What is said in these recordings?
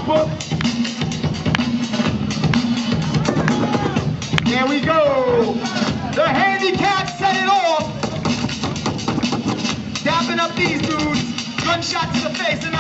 book. There we go. The handicap set it off. Dapping up these dudes. Gunshot to the face and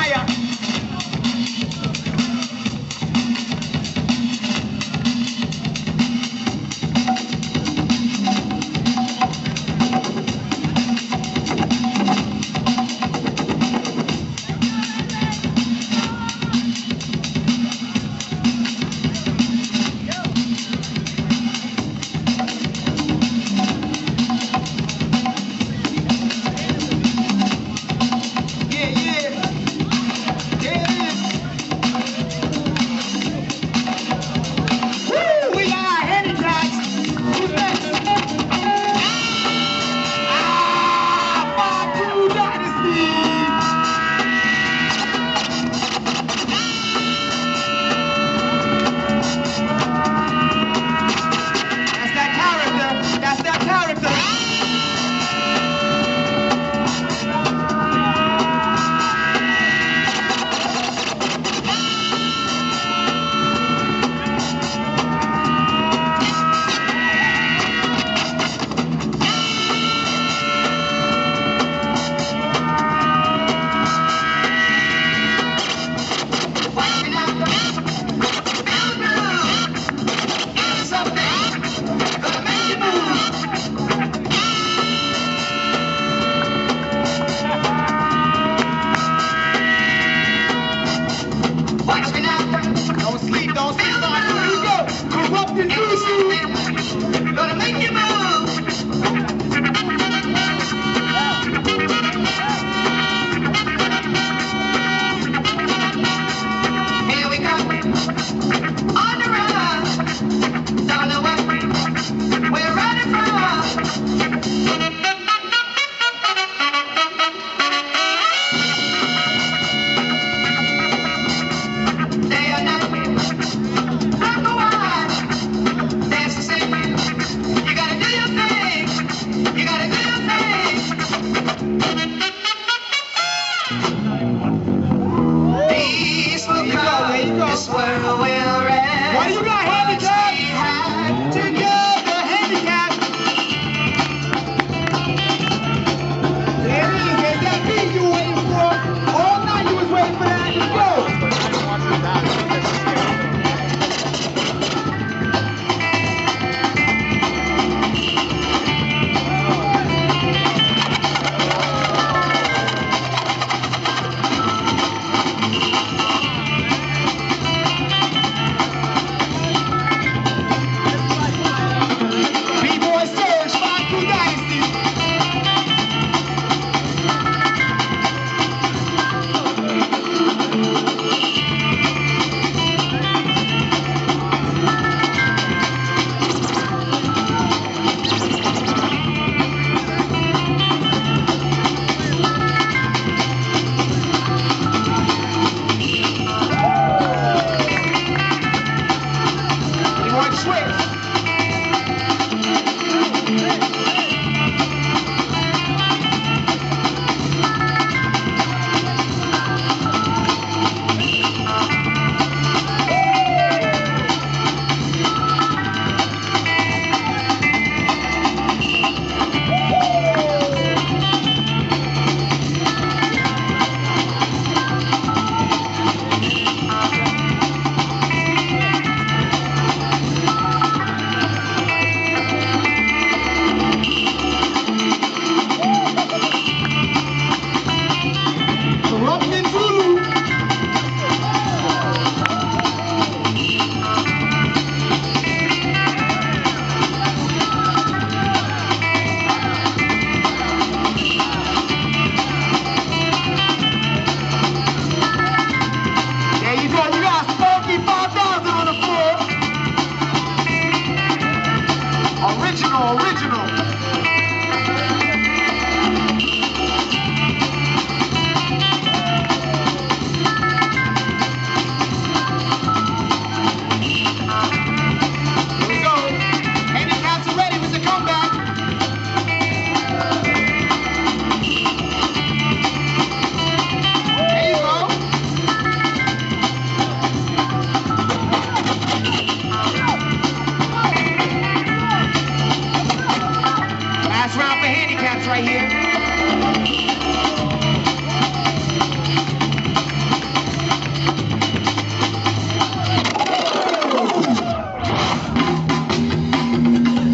right here.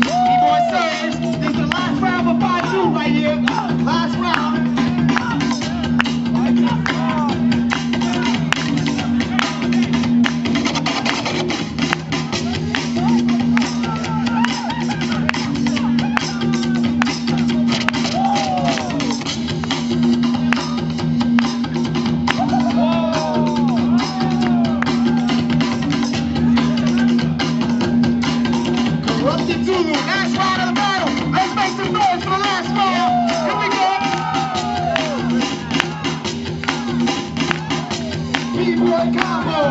B-boy serves. This is the last round for 5-2 right here. Last round. Corrupted Zulu, last round of the battle. Let's make some noise for the last round. Here we go. B-boy combo.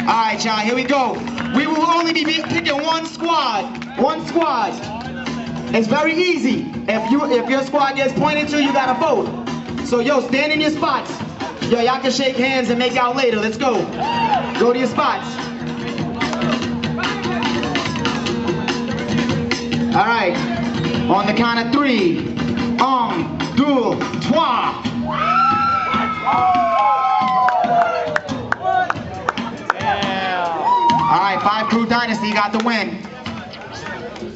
Alright, y'all, here we go. We will only be picking one squad. One squad. It's very easy. If your squad gets pointed to, you gotta vote. So yo, stand in your spots. Yo, y'all can shake hands and make out later. Let's go. Go to your spots. Alright. On the count of 3. 1, 2, 3. All right, 5 Crew Dynasty got the win.